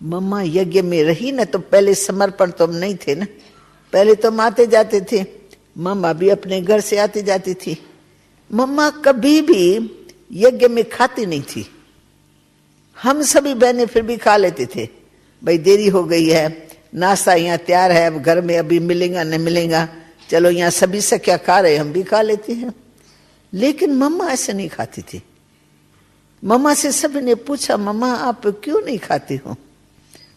मम्मा यज्ञ में रही ना तो पहले समर्पण तो हम नहीं थे ना, पहले तो हम आते जाते थे, मम्मा भी अपने घर से आती जाती थी। मम्मा कभी भी यज्ञ में खाती नहीं थी। हम सभी बहनें फिर भी खा लेते थे, भाई देरी हो गई है, नाश्ता यहाँ तैयार है, अब घर में अभी मिलेगा न मिलेगा, चलो यहाँ सभी से क्या खा रहे, हम भी खा लेते हैं। लेकिन मम्मा ऐसे नहीं खाती थी। मम्मा से सभी ने पूछा, मम्मा आप क्यों नहीं खाती हो?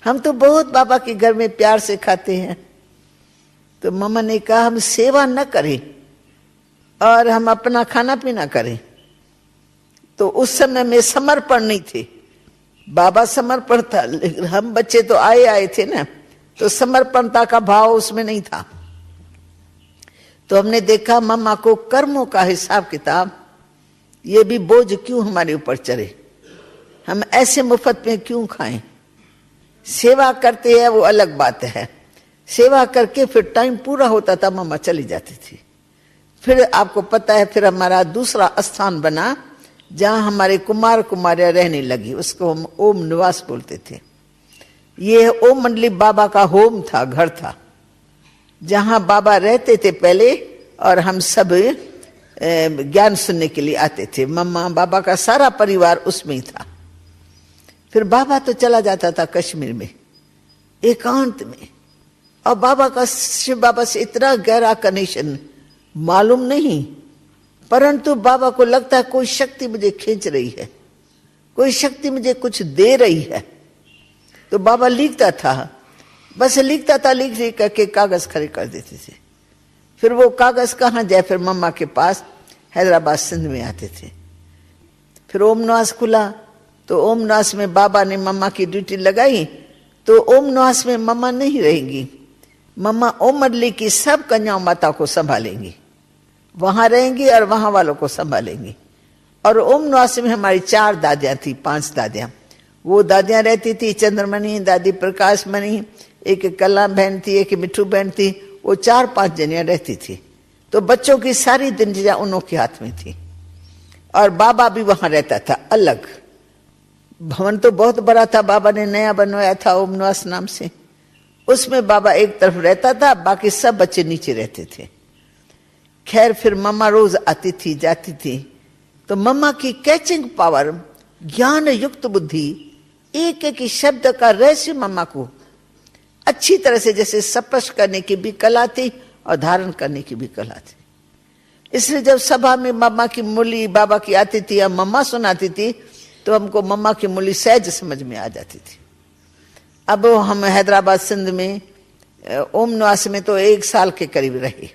हम तो बहुत बाबा के घर में प्यार से खाते हैं। तो मम्मा ने कहा, हम सेवा न करें और हम अपना खाना पीना करें। तो उस समय में समर्पण नहीं थे, बाबा समर्पण था, लेकिन हम बच्चे तो आए थे ना, तो समर्पणता का भाव उसमें नहीं था। तो हमने देखा मम्मा को कर्मों का हिसाब किताब, ये भी बोझ क्यों हमारे ऊपर चढ़े, हम ऐसे मुफ्त में क्यों खाएं। सेवा करते हैं वो अलग बात है, सेवा करके फिर टाइम पूरा होता था मम्मा चली जाती थी। फिर आपको पता है फिर हमारा दूसरा स्थान बना जहां हमारे कुमार कुमारियां रहने लगी, उसको हम ओम निवास बोलते थे। ये ओम मंडली बाबा का होम था, घर था, जहां बाबा रहते थे पहले, और हम सब ज्ञान सुनने के लिए आते थे। मम्मा बाबा का सारा परिवार उसमें ही था। फिर बाबा तो चला जाता था कश्मीर में एकांत में, और बाबा का शिव बाबा से इतना गहरा कनेक्शन मालूम नहीं, परंतु बाबा को लगता है कोई शक्ति मुझे खींच रही है, कोई शक्ति मुझे कुछ दे रही है। तो बाबा लिखता था, बस लिखता था, लिख करके कागज खड़े कर देते थे। फिर वो कागज कहाँ जाए, फिर मम्मा के पास हैदराबाद सिंध में आते थे। फिर ओम निवास खुला, तो ओम निवास में बाबा ने मम्मा की ड्यूटी लगाई। तो ओम निवास में मम्मा नहीं रहेंगी, मम्मा ओम मंडली की सब कन्या माता को संभालेंगी, वहां रहेंगी और वहां वालों को संभालेंगी। और ओम निवास में हमारी 4 दादियां थी, 5 दादियां। वो दादियां रहती थी, चंद्रमणि, दादी प्रकाश मणि, एक कला बहन थी, एक मिठू बहन थी, वो 4-5 जनियां रहती थी। तो बच्चों की सारी दिनचर्या उन्हों के हाथ में थी। और बाबा भी वहां रहता था अलग। भवन तो बहुत बड़ा था, बाबा ने नया बनवाया था ओम निवास नाम से। उसमें बाबा एक तरफ रहता था, बाकी सब बच्चे नीचे रहते थे। खैर फिर मम्मा रोज आती थी जाती थी, तो मम्मा की कैचिंग पावर, ज्ञान युक्त बुद्धि, एक एक शब्द का रहस्य मम्मा को अच्छी तरह से जैसे स्पष्ट करने की भी कला थी और धारण करने की भी कला थी। इसलिए जब सभा में मम्मा की मुरली बाबा की आती थी या मम्मा सुनाती थी, तो हमको मम्मा की मुरली सहज समझ में आ जाती थी। अब हम हैदराबाद सिंध में ओम निवास में तो 1 साल के करीब रहे।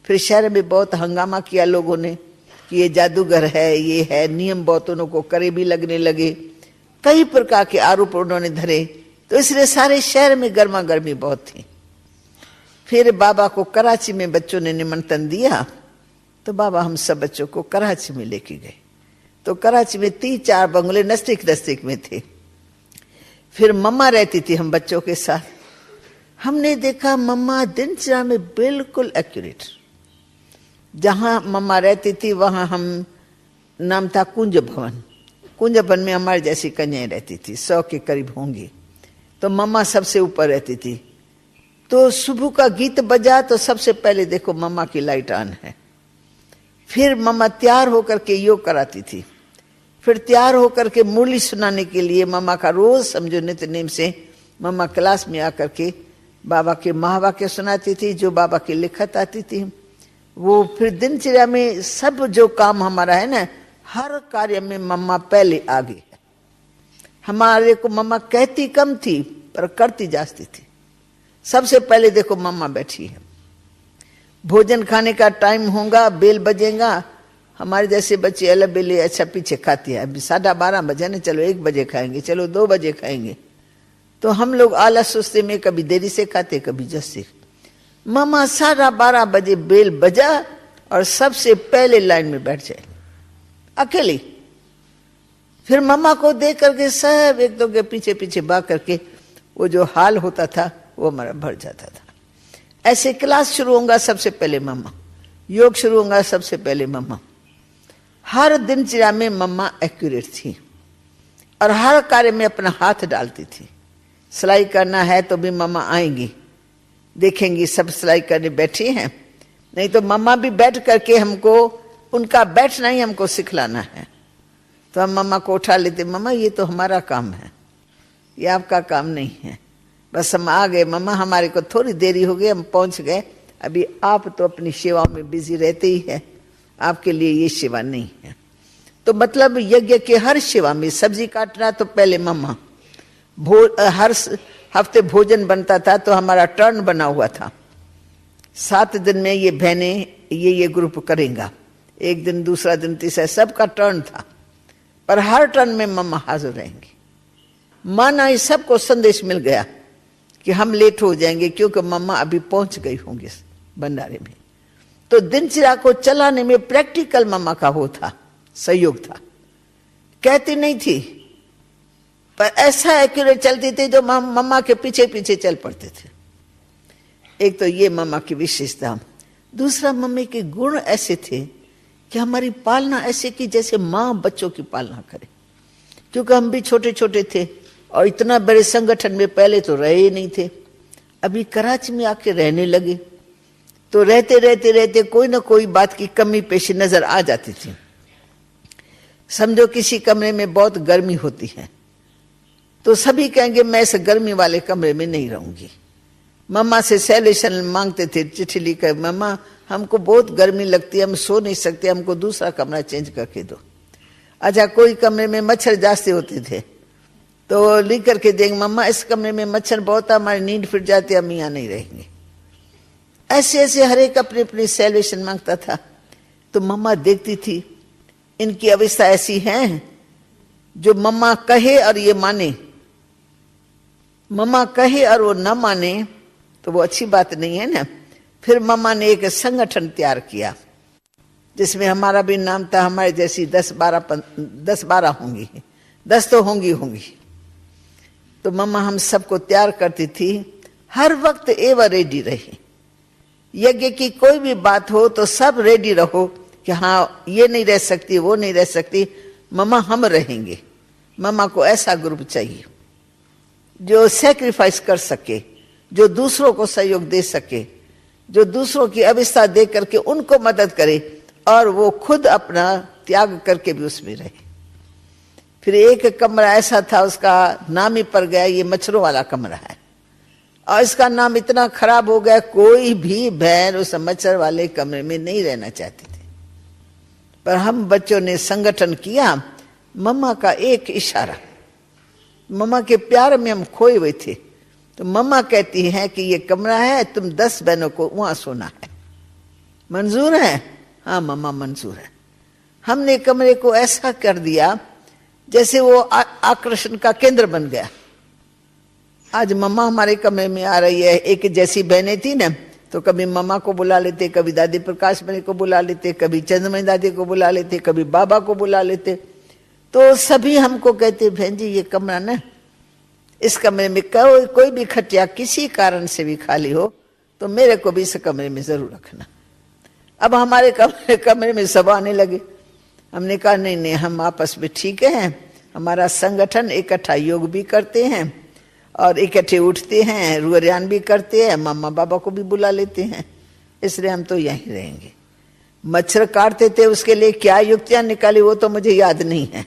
फिर शहर में बहुत हंगामा किया लोगों ने कि ये जादूगर है, ये है, नियम बहुत उन्हों को करे भी लगने लगे, कई प्रकार के आरोप उन्होंने धरे। तो इसलिए सारे शहर में गर्मा गर्मी बहुत थी। फिर बाबा को कराची में बच्चों ने निमंत्रण दिया, तो बाबा हम सब बच्चों को कराची में लेके गए। तो कराची में 3-4 बंगले नजदीक में थे। फिर मम्मा रहती थी हम बच्चों के साथ। हमने देखा मम्मा दिनचर्या में बिल्कुल एक्यूरेट। जहां मम्मा रहती थी वहां हम, नाम था कुंज भवन। कुंज भवन में हमारे जैसी कन्याएं रहती थी, 100 के करीब होंगी। तो मम्मा सबसे ऊपर रहती थी। तो सुबह का गीत बजा तो सबसे पहले देखो मम्मा की लाइट ऑन है। फिर मम्मा तैयार होकर के योग कराती थी। फिर तैयार होकर के मुरली सुनाने के लिए मम्मा का रोज समझो नित्य नेम से मम्मा क्लास में आकर के बाबा के महावाक्य सुनाती थी, जो बाबा की लिखत आती थी वो। फिर दिनचर्या में सब जो काम हमारा है ना, हर कार्य में मम्मा पहले आगे है। हमारे को मम्मा कहती कम थी पर करती जाती थी। सबसे पहले देखो मम्मा बैठी है, भोजन खाने का टाइम होगा, बेल बजेगा, हमारे जैसे बच्चे अलग बेले अच्छा पीछे खाती है। अभी 12:30 बजे ना, चलो 1 बजे खाएंगे, चलो 2 बजे खाएंगे। तो हम लोग आलस सुस्ते में कभी देरी से खाते, कभी जल्दी। मम्मा 12:30 बजे बेल बजा और सबसे पहले लाइन में बैठ जाए अकेली। फिर मम्मा को देख करके सब एक दो के पीछे पीछे भाग करके वो जो हाल होता था वो हमारा भर जाता था। ऐसे क्लास शुरू होगा सबसे पहले मम्मा, योग शुरू होगा सबसे पहले मम्मा। हर दिनचर्या में मम्मा एक्यूरेट थी और हर कार्य में अपना हाथ डालती थी। सिलाई करना है तो भी मम्मा आएंगी, देखेंगी सब सिलाई करने बैठी हैं, नहीं तो मम्मा भी बैठ करके हमको उनका बैठना ही हमको सिखलाना है। तो हम मम्मा को उठा लेते, मम्मा ये तो हमारा काम है, ये आपका काम नहीं है, बस हम आ गए मम्मा, हमारे को थोड़ी देरी हो गई, हम पहुंच गए, अभी आप तो अपनी सेवाओं में बिजी रहते ही है, आपके लिए ये सेवा नहीं है। तो मतलब यज्ञ के हर सेवा में सब्जी काटना तो पहले मम्मा, हर हफ्ते भोजन बनता था तो हमारा टर्न बना हुआ था, 7 दिन में ये बहनें ये ग्रुप करेंगे, एक दिन दूसरा दिन तीसरा, सबका टर्न था, पर हर टर्न में मम्मा हाजिर रहेंगी। माना इस सबको संदेश मिल गया कि हम लेट हो जाएंगे क्योंकि मम्मा अभी पहुंच गई होंगी भंडारे में। तो दिनचर्या को चलाने में प्रैक्टिकल मम्मा का वो था, सहयोग था, कहती नहीं थी पर ऐसा एक्यूरेट चलती थी जो मम्मा के पीछे पीछे चल पड़ते थे। एक तो ये मम्मा की विशेषता। दूसरा, मम्मी के गुण ऐसे थे कि हमारी पालना ऐसे की जैसे माँ बच्चों की पालना करे, क्योंकि हम भी छोटे छोटे थे और इतना बड़े संगठन में पहले तो रहे ही नहीं थे, अभी कराची में आके रहने लगे तो रहते रहते रहते कोई ना कोई बात की कमी पेशी नजर आ जाती थी। समझो किसी कमरे में बहुत गर्मी होती है तो सभी कहेंगे मैं इस गर्मी वाले कमरे में नहीं रहूंगी। मम्मा से सैल्यूशन मांगते थे, चिट्ठी लिखकर, मम्मा हमको बहुत गर्मी लगती है, हम सो नहीं सकते, हमको दूसरा कमरा चेंज करके दो। अच्छा, कोई कमरे में मच्छर जाते होते थे तो लिख करके देंगे, मम्मा इस कमरे में मच्छर बहुत है, हमारी नींद फिर जाती है, हम यहाँ नहीं रहेंगे। ऐसे ऐसे हर एक अपनी अपनी सैल्यूशन मांगता था। तो मम्मा देखती थी इनकी अवस्था ऐसी है जो मम्मा कहे और ये माने, मम्मा कहे और वो न माने तो वो अच्छी बात नहीं है ना। फिर मम्मा ने एक संगठन तैयार किया जिसमें हमारा भी नाम था, हमारे जैसी 10-12 होंगी, 10 तो होंगी। तो मम्मा हम सबको तैयार करती थी, हर वक्त एवर रेडी रही। यज्ञ की कोई भी बात हो तो सब रेडी रहो कि हाँ ये नहीं रह सकती, वो नहीं रह सकती, मम्मा हम रहेंगे। मम्मा को ऐसा ग्रुप चाहिए जो सैक्रिफाइस कर सके, जो दूसरों को सहयोग दे सके, जो दूसरों की अवस्था देख करके उनको मदद करे और वो खुद अपना त्याग करके भी उसमें रहे। फिर एक कमरा ऐसा था, उसका नाम ही पड़ गया, ये मच्छरों वाला कमरा है, और इसका नाम इतना खराब हो गया, कोई भी बहन उस मच्छर वाले कमरे में नहीं रहना चाहती थी। पर हम बच्चों ने संगठन किया, मम्मा का एक इशारा, मम्मा के प्यार में हम खोए हुए थे। तो मम्मा कहती है कि ये कमरा है, तुम 10 बहनों को वहां सोना है, मंजूर है? हाँ मम्मा मंजूर है। हमने कमरे को ऐसा कर दिया जैसे वो आकर्षण का केंद्र बन गया। आज मम्मा हमारे कमरे में आ रही है, एक जैसी बहनें थी ना, तो कभी मम्मा को बुला लेते, कभी दादी प्रकाश मणि को बुला लेते, कभी चंद्रमणि दादी को बुला लेते, कभी बाबा को बुला लेते। तो सभी हमको कहते, बहन जी ये कमरा ना, इस कमरे में कोई भी खटिया किसी कारण से भी खाली हो तो मेरे को भी इस कमरे में जरूर रखना। अब हमारे कमरे में सब आने लगे। हमने कहा नहीं नहीं, हम आपस में ठीक है, हमारा संगठन इकट्ठा योग भी करते हैं और इकट्ठे उठते हैं, रुआन भी करते हैं, मम्मा बाबा को भी बुला लेते हैं, इसलिए हम तो यहीं रहेंगे। मच्छर काटते थे, उसके लिए क्या युक्तियां निकाली वो तो मुझे याद नहीं है,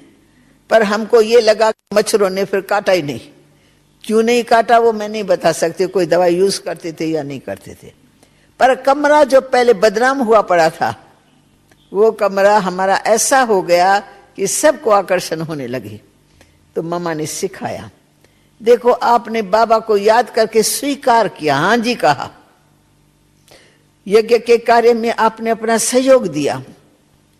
पर हमको ये लगा मच्छरों ने फिर काटा ही नहीं। क्यों नहीं काटा वो मैं नहीं बता सकती, कोई दवाई यूज करते थे या नहीं करते थे। पर कमरा जो पहले बदनाम हुआ पड़ा था, वो कमरा हमारा ऐसा हो गया कि सबको आकर्षण होने लगी। तो मम्मा ने सिखाया, देखो आपने बाबा को याद करके स्वीकार किया, हाँ जी कहा, यज्ञ के कार्य में आपने अपना सहयोग दिया,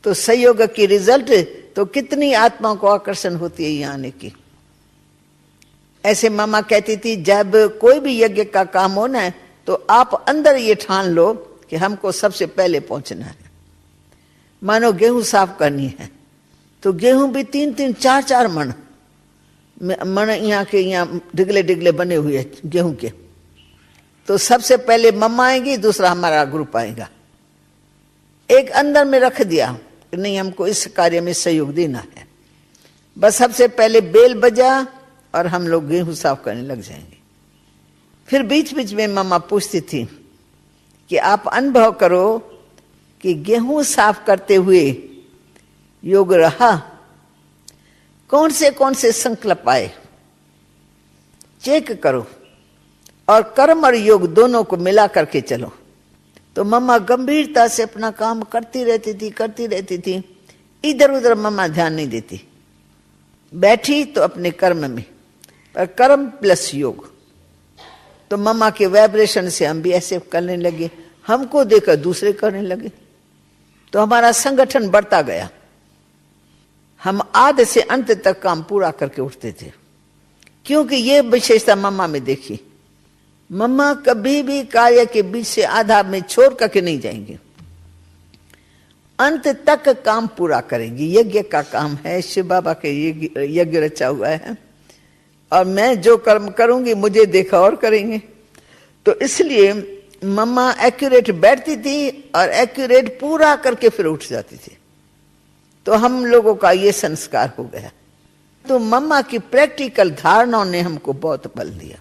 तो सहयोग की रिजल्ट तो कितनी आत्माओं को आकर्षण होती है यहाँ आने की। ऐसे मामा कहती थी, जब कोई भी यज्ञ का काम हो ना तो आप अंदर ये ठान लो कि हमको सबसे पहले पहुंचना है। मानो गेहूं साफ करनी है तो गेहूं भी 3-3, 4-4 मन यहाँ के यहाँ डिगले डिगले बने हुए गेहूं के। तो सबसे पहले मम्मा आएंगी, दूसरा हमारा ग्रुप आएगा। एक अंदर में रख दिया नहीं, हमको इस कार्य में सहयोग देना है। बस सबसे पहले बेल बजा और हम लोग गेहूं साफ करने लग जाएंगे। फिर बीच बीच में मम्मा पूछती थी कि आप अनुभव करो कि गेहूं साफ करते हुए योग रहा, कौन से संकल्प आए, चेक करो और कर्म और योग दोनों को मिला करके चलो। तो मम्मा गंभीरता से अपना काम करती रहती थी। इधर उधर मम्मा ध्यान नहीं देती, बैठी तो अपने कर्म में, पर कर्म प्लस योग। तो मम्मा के वाइब्रेशन से हम भी ऐसे करने लगे, हमको देखकर दूसरे करने लगे, तो हमारा संगठन बढ़ता गया। हम आधे से अंत तक काम पूरा करके उठते थे, क्योंकि ये विशेषता मम्मा में देखी। मम्मा कभी भी कार्य के बीच से आधा में छोड़ करके नहीं जाएंगे, अंत तक काम पूरा करेंगी। यज्ञ का काम है, शिव बाबा के यज्ञ रचा हुआ है, और मैं जो कर्म करूंगी मुझे देखा और करेंगे। तो इसलिए मम्मा एक्यूरेट बैठती थी और एक्यूरेट पूरा करके फिर उठ जाती थी। तो हम लोगों का ये संस्कार हो गया। तो मम्मा की प्रैक्टिकल धारणाओं ने हमको बहुत बल दिया।